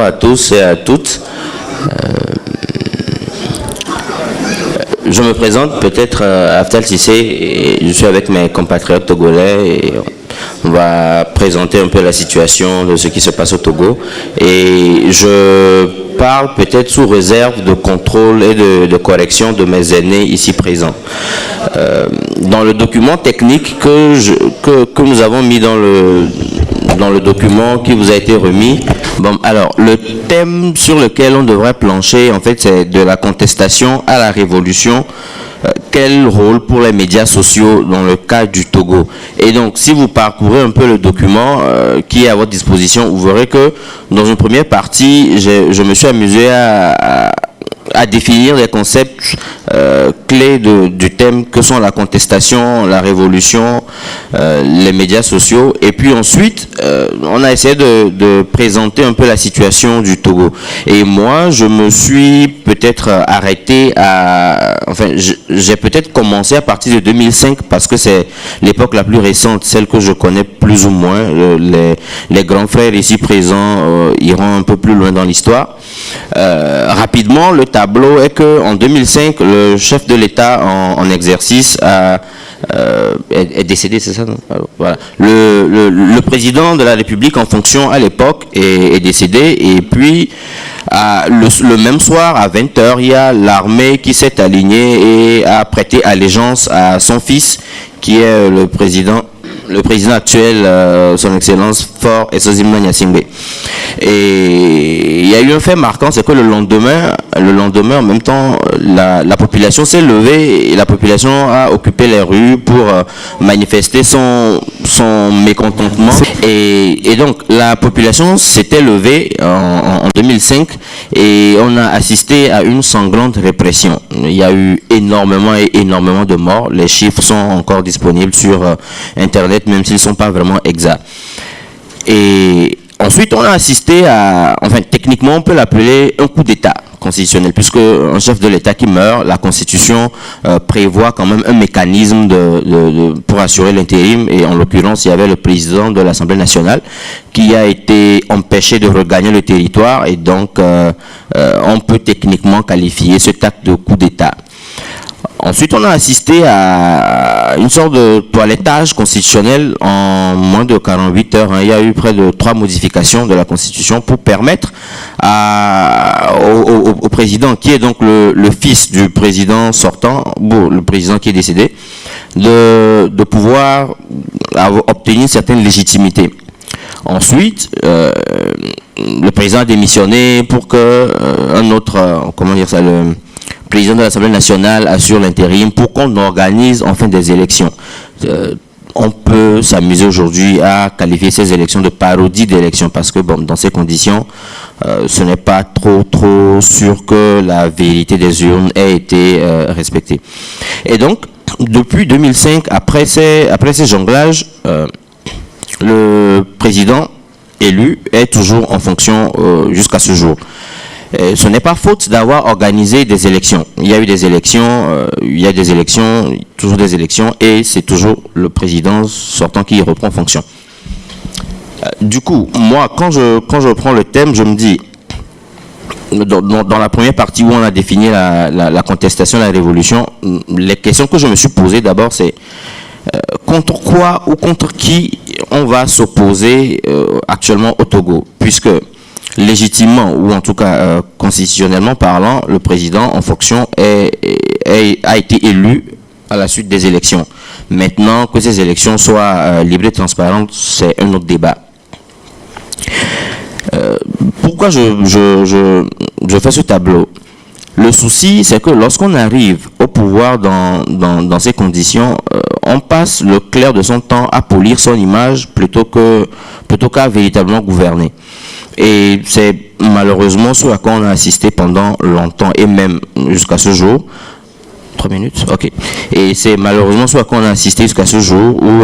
bonjour à tous et à toutes. Je me présente peut-être Aftal Cissé et je suis avec mes compatriotes togolais et on va présenter un peu la situation de ce qui se passe au Togo. Et je parle peut-être sous réserve de contrôle et de correction de mes aînés ici présents. Dans le document technique que nous avons mis dans le document qui vous a été remis, bon, alors le thème sur lequel on devrait plancher, en fait, c'est de la contestation à la révolution. Quel rôle pour les médias sociaux dans le cas du Togo? Et donc, si vous parcourez un peu le document qui est à votre disposition, vous verrez que dans une première partie, je me suis amusé à définir les concepts clés du thème que sont la contestation, la révolution, les médias sociaux. Et puis ensuite, on a essayé de présenter un peu la situation du Togo. Et moi, je me suis peut-être arrêté enfin, j'ai peut-être commencé à partir de 2005 parce que c'est l'époque la plus récente, celle que je connais plus ou moins. Les grands frères ici présents iront un peu plus loin dans l'histoire. Rapidement, le tableau est que en 2005, le chef de l'État en exercice est décédé, c'est ça, non? Alors, voilà. Le président de la République en fonction à l'époque est décédé, et puis le même soir à 20h, il y a l'armée qui s'est alignée et a prêté allégeance à son fils, qui est le président actuel, son excellence Faure Essozimana Gnassingbé. Et il y a eu un fait marquant, c'est que le lendemain, en même temps, la population s'est levée et la population a occupé les rues pour manifester son mécontentement. Et donc, la population s'était levée en 2005 et on a assisté à une sanglante répression. Il y a eu énormément de morts. Les chiffres sont encore disponibles sur Internet, même s'ils ne sont pas vraiment exacts. Et ensuite, on a assisté enfin, techniquement, on peut l'appeler un coup d'État constitutionnel, puisque un chef de l'État qui meurt, la Constitution prévoit quand même un mécanisme pour assurer l'intérim, et en l'occurrence, il y avait le président de l'Assemblée nationale qui a été empêché de regagner le territoire, et donc on peut techniquement qualifier cet acte de coup d'État. Ensuite, on a assisté à une sorte de toilettage constitutionnel en moins de 48 heures. Il y a eu près de 3 modifications de la Constitution pour permettre au président, qui est donc le fils du président sortant, le président qui est décédé, de pouvoir obtenir une certaine légitimité. Ensuite, le président a démissionné pour que un autre, le président de l'Assemblée nationale assure l'intérim pour qu'on organise enfin des élections. On peut s'amuser aujourd'hui à qualifier ces élections de parodie d'élections parce que bon, dans ces conditions, ce n'est pas trop sûr que la vérité des urnes ait été respectée. Et donc, depuis 2005, après ces jonglages, le président élu est toujours en fonction jusqu'à ce jour. Ce n'est pas faute d'avoir organisé des élections. Il y a eu des élections, toujours des élections, et c'est toujours le président sortant qui reprend fonction. Du coup, moi, quand je prends le thème, je me dis, dans la première partie où on a défini la contestation de la révolution, les questions que je me suis posées d'abord, c'est contre quoi ou contre qui on va s'opposer actuellement au Togo, puisque légitimement, ou en tout cas constitutionnellement parlant, le président en fonction a été élu à la suite des élections. Maintenant, que ces élections soient libres et transparentes, c'est un autre débat. Pourquoi je fais ce tableau? Le souci, c'est que lorsqu'on arrive au pouvoir dans ces conditions, on passe le clair de son temps à polir son image plutôt qu'à véritablement gouverner. Et c'est malheureusement ce à quoi on a assisté pendant longtemps, et même jusqu'à ce jour. 3 minutes, ok. Et c'est malheureusement ce à quoi on a assisté jusqu'à ce jour où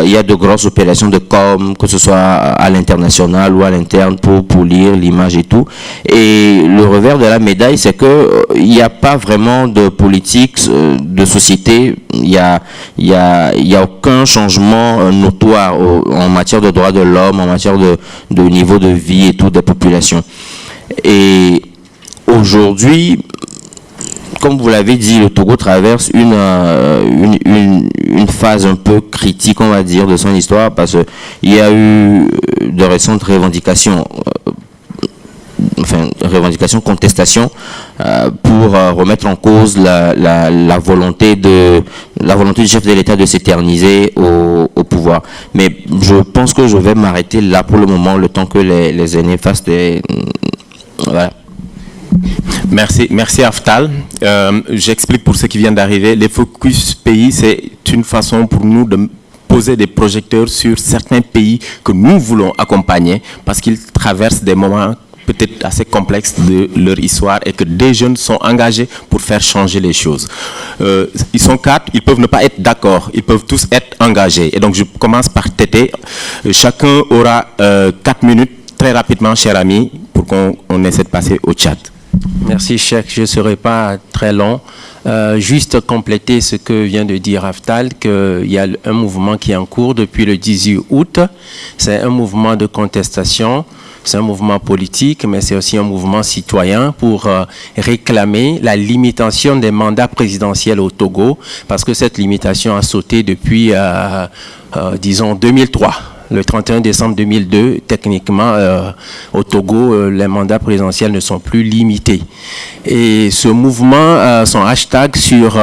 il y a de grosses opérations de com, que ce soit à l'international ou à l'interne pour polir l'image et tout. Et le revers de la médaille, c'est que il n'y a pas vraiment de politique de société. Il y a aucun changement notoire en matière de droits de l'homme, en matière de niveau de vie et tout des populations. Et aujourd'hui, comme vous l'avez dit, le Togo traverse une phase un peu critique, on va dire, de son histoire, parce qu'il y a eu de récentes revendications, contestations, pour remettre en cause la volonté du chef de l'État de s'éterniser au pouvoir. Mais je pense que je vais m'arrêter là pour le moment, le temps que les aînés fassent des... Voilà. Merci Aftal. J'explique pour ceux qui viennent d'arriver. Les Focus Pays, c'est une façon pour nous de poser des projecteurs sur certains pays que nous voulons accompagner parce qu'ils traversent des moments peut-être assez complexes de leur histoire et que des jeunes sont engagés pour faire changer les choses. Ils sont 4, ils peuvent ne pas être d'accord, ils peuvent tous être engagés. Et donc je commence par Tété. Chacun aura 4 minutes très rapidement, cher ami, pour qu'on essaie de passer au chat. Merci, Cheikh. Je ne serai pas très long. Juste compléter ce que vient de dire Aftal, qu'il y a un mouvement qui est en cours depuis le 18 août. C'est un mouvement de contestation, c'est un mouvement politique, mais c'est aussi un mouvement citoyen pour réclamer la limitation des mandats présidentiels au Togo, parce que cette limitation a sauté depuis, disons, 2003. Le 31 décembre 2002, techniquement, au Togo, les mandats présidentiels ne sont plus limités. Et ce mouvement, son hashtag sur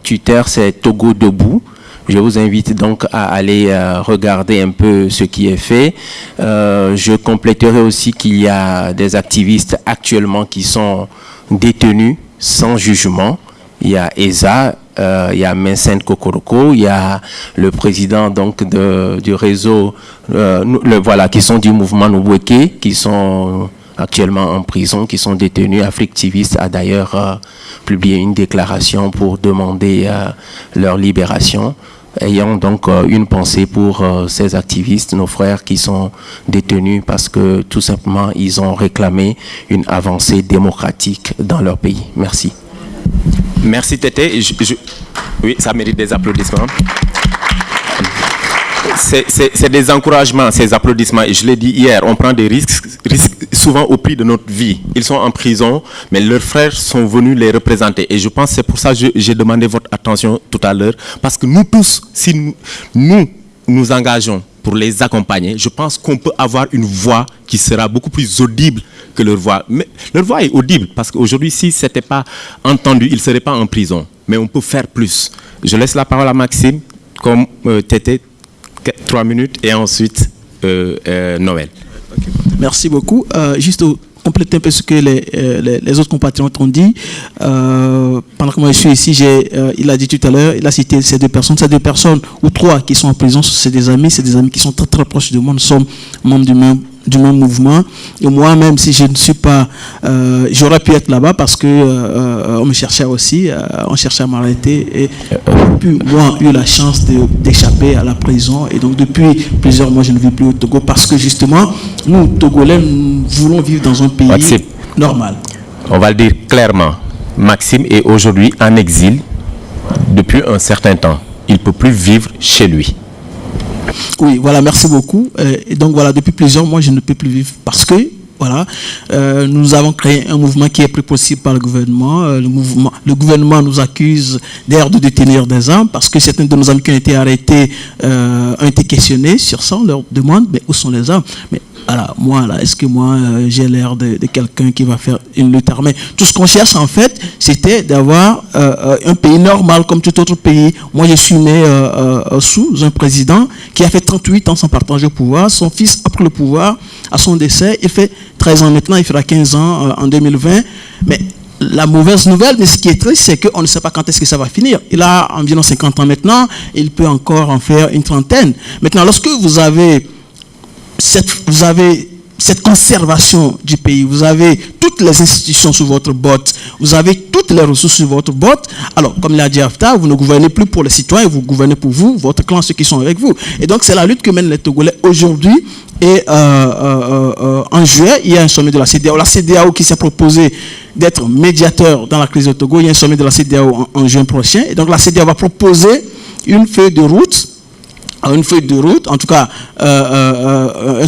Twitter, c'est Togo Debout. Je vous invite donc à aller regarder un peu ce qui est fait. Je compléterai aussi qu'il y a des activistes actuellement qui sont détenus sans jugement. Il y a ESA, il y a Vincent Kokoroko, il y a le président donc du réseau, voilà, qui sont du mouvement Nubweke, qui sont actuellement en prison, qui sont détenus. Africtiviste a d'ailleurs publié une déclaration pour demander leur libération. Ayant donc une pensée pour ces activistes, nos frères qui sont détenus parce que tout simplement ils ont réclamé une avancée démocratique dans leur pays. Merci. Merci Tété. Oui, ça mérite des applaudissements. C'est des encouragements, ces applaudissements. Et je l'ai dit hier, on prend des risques souvent au prix de notre vie. Ils sont en prison, mais leurs frères sont venus les représenter. Et je pense que c'est pour ça que j'ai demandé votre attention tout à l'heure. Parce que nous tous, si nous engageons pour les accompagner, je pense qu'on peut avoir une voix qui sera beaucoup plus audible que leur voix. Mais leur voix est audible parce qu'aujourd'hui, si ce n'était pas entendu, ils ne seraient pas en prison. Mais on peut faire plus. Je laisse la parole à Maxime, comme Tété, 3 minutes, et ensuite Noël. Okay. Merci beaucoup. Juste compléter un peu ce que les autres compatriotes ont dit. Pendant que moi je suis ici, il a dit tout à l'heure, il a cité ces deux personnes ou 3 qui sont en prison, c'est des amis qui sont très très proches de moi. Nous sommes membres du même mouvement. Et moi, même si je ne suis pas... j'aurais pu être là-bas parce que on me cherchait aussi, on cherchait à m'arrêter. Et depuis, moi, j'ai eu la chance d'échapper à la prison. Et donc, depuis plusieurs mois, je ne vis plus au Togo parce que justement, nous, Togolais, nous voulons vivre dans un pays normal. On va le dire clairement. Maxime est aujourd'hui en exil depuis un certain temps. Il ne peut plus vivre chez lui. Oui, voilà, merci beaucoup. Et donc voilà, depuis plusieurs mois, je ne peux plus vivre parce que, voilà, nous avons créé un mouvement qui est pris possible par le gouvernement. Le gouvernement nous accuse d'ailleurs de détenir des armes parce que certains de nos amis qui ont été arrêtés ont été questionnés sur ça. On leur demande, mais où sont les armes? Mais voilà, moi, là, est-ce que moi, j'ai l'air de quelqu'un qui va faire une lutte armée? Tout ce qu'on cherche, en fait, c'était d'avoir un pays normal comme tout autre pays. Moi, je suis né sous un président qui a fait 38 ans sans partager le pouvoir. Son fils a pris le pouvoir à son décès. Il fait 13 ans maintenant, il fera 15 ans en 2020. Mais la mauvaise nouvelle, mais ce qui est triste, c'est qu'on ne sait pas quand est-ce que ça va finir. Il a environ 50 ans maintenant, il peut encore en faire une trentaine. Maintenant, lorsque vous avez cette conservation du pays. Vous avez toutes les institutions sur votre botte. Vous avez toutes les ressources sur votre botte. Alors, comme l'a dit Afta, vous ne gouvernez plus pour les citoyens, vous gouvernez pour vous, votre clan, ceux qui sont avec vous. Et donc, c'est la lutte que mènent les Togolais aujourd'hui. Et en juillet, il y a un sommet de la CEDEAO. La CEDEAO qui s'est proposé d'être médiateur dans la crise au Togo. Il y a un sommet de la CEDEAO en juin prochain. Et donc, la CEDEAO va proposer une feuille de route, en tout cas, un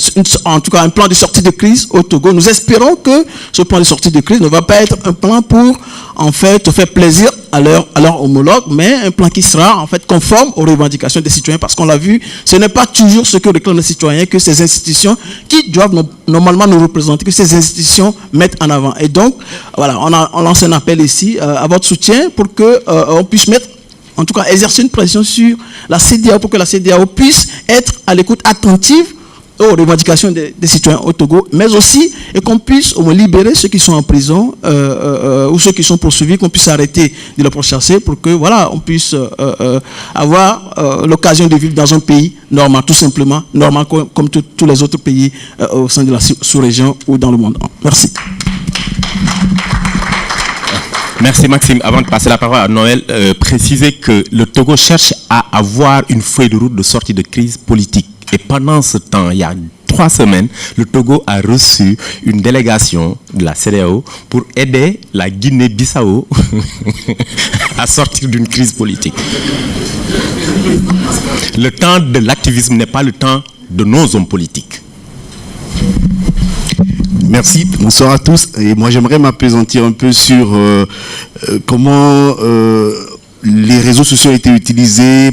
plan de sortie de crise au Togo. Nous espérons que ce plan de sortie de crise ne va pas être un plan pour, en fait, faire plaisir à leur homologue, mais un plan qui sera, en fait, conforme aux revendications des citoyens, parce qu'on l'a vu, ce n'est pas toujours ce que réclament les citoyens que ces institutions, qui doivent normalement nous représenter, que ces institutions mettent en avant. Et donc, voilà, on lance un appel ici à votre soutien pour que on puisse mettre, en tout cas, exercer une pression sur la CEDEAO pour que la CEDEAO puisse être à l'écoute attentive aux revendications des citoyens au Togo, mais aussi et qu'on puisse au moins libérer ceux qui sont en prison ou ceux qui sont poursuivis, qu'on puisse arrêter de les pourchasser pour que voilà, on puisse avoir l'occasion de vivre dans un pays normal, tout simplement, normal comme tous les autres pays au sein de la sous-région ou dans le monde. Merci. Merci Maxime. Avant de passer la parole à Noël, préciser que le Togo cherche à avoir une feuille de route de sortie de crise politique. Et pendant ce temps, il y a 3 semaines, le Togo a reçu une délégation de la CEDEAO pour aider la Guinée-Bissau à sortir d'une crise politique. Le temps de l'activisme n'est pas le temps de nos hommes politiques. Merci, bonsoir à tous. Et moi, j'aimerais m'appesantir un peu sur comment les réseaux sociaux ont été utilisés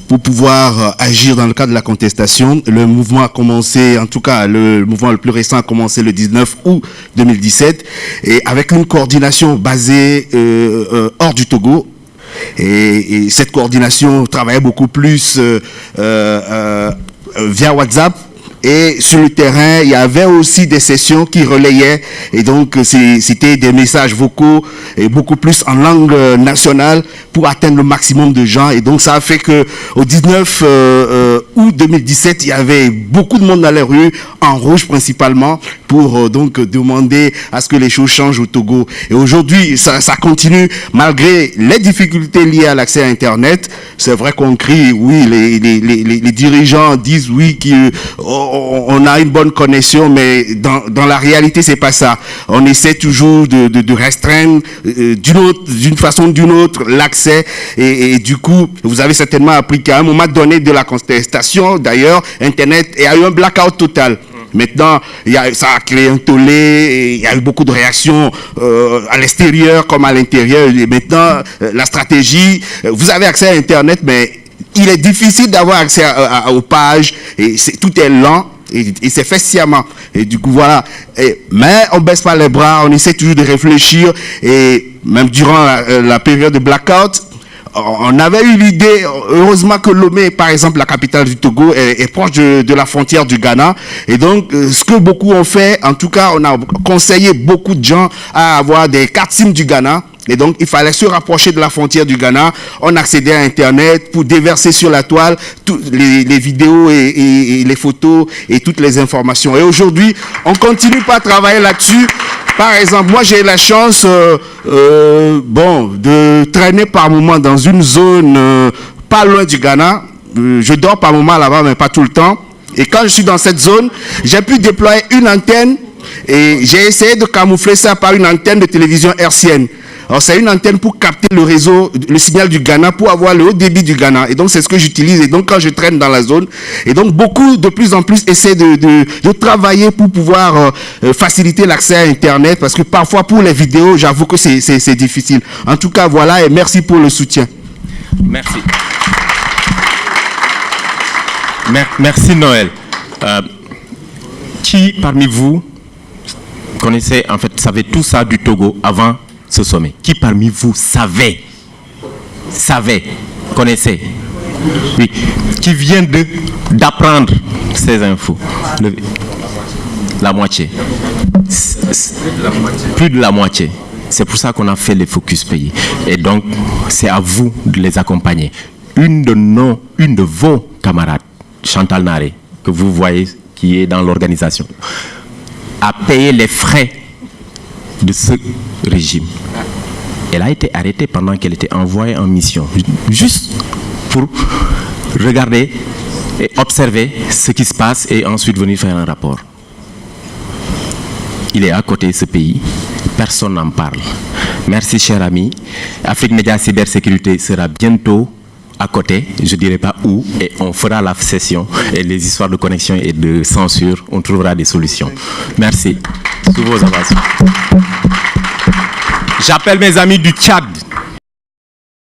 pour pouvoir agir dans le cadre de la contestation. Le mouvement a commencé, en tout cas, le mouvement le plus récent a commencé le 19 août 2017, et avec une coordination basée hors du Togo. Et cette coordination travaillait beaucoup plus via WhatsApp. Et sur le terrain, il y avait aussi des sessions qui relayaient, et donc c'était des messages vocaux et beaucoup plus en langue nationale pour atteindre le maximum de gens. Et donc ça a fait que au 19 août 2017, il y avait beaucoup de monde dans les rues, en rouge principalement, pour donc demander à ce que les choses changent au Togo. Et aujourd'hui, ça continue malgré les difficultés liées à l'accès à Internet. C'est vrai qu'on crie, oui, les dirigeants disent oui, on a une bonne connexion, mais dans la réalité, c'est pas ça. On essaie toujours de restreindre d'une façon ou d'une autre l'accès, et du coup, vous avez certainement appris qu'à un moment donné de la contestation, d'ailleurs, Internet, il y a eu un blackout total. Maintenant, ça a créé un tollé, il y a eu beaucoup de réactions à l'extérieur comme à l'intérieur. Et maintenant, la stratégie, vous avez accès à Internet, mais il est difficile d'avoir accès aux pages, et tout est lent, et c'est fait sciemment. Et du coup, voilà. Mais on baisse pas les bras, on essaie toujours de réfléchir, et même durant la période de blackout, on avait eu l'idée, heureusement que Lomé, par exemple, la capitale du Togo, est proche de la frontière du Ghana. Et donc, ce que beaucoup ont fait, en tout cas, on a conseillé beaucoup de gens à avoir des cartes SIM du Ghana. Et donc, il fallait se rapprocher de la frontière du Ghana. On accédait à Internet pour déverser sur la toile toutes les vidéos et les photos et toutes les informations. Et aujourd'hui, on continue pas à travailler là-dessus. Par exemple, moi, j'ai eu la chance de traîner par moment dans une zone pas loin du Ghana. Je dors par moment là-bas, mais pas tout le temps. Et quand je suis dans cette zone, j'ai pu déployer une antenne, et j'ai essayé de camoufler ça par une antenne de télévision hertzienne. Alors, c'est une antenne pour capter le réseau, le signal du Ghana, pour avoir le haut débit du Ghana. Et donc, c'est ce que j'utilise. Et donc, quand je traîne dans la zone, et donc, beaucoup, de plus en plus, essaient de travailler pour pouvoir faciliter l'accès à Internet, parce que parfois, pour les vidéos, j'avoue que c'est difficile. En tout cas, voilà, et merci pour le soutien. Merci. Merci, Noël. Qui, parmi vous, connaissait, en fait, savait tout ça du Togo avant ce sommet? Qui parmi vous savait, connaissait? Oui. Qui vient d'apprendre ces infos? La moitié. Plus de la moitié. C'est pour ça qu'on a fait les focus pays. Et donc, c'est à vous de les accompagner. Une de vos camarades, Chantal Naré, que vous voyez qui est dans l'organisation, a payé les frais de ce régime. Elle a été arrêtée pendant qu'elle était envoyée en mission, juste pour regarder et observer ce qui se passe et ensuite venir faire un rapport. Il est à côté de ce pays, personne n'en parle. Merci, cher ami. Afrique Média Cybersécurité sera bientôt à côté, je ne dirai pas où, et on fera la session et les histoires de connexion et de censure, on trouvera des solutions. Merci. Sous vos ovations. J'appelle mes amis du Tchad.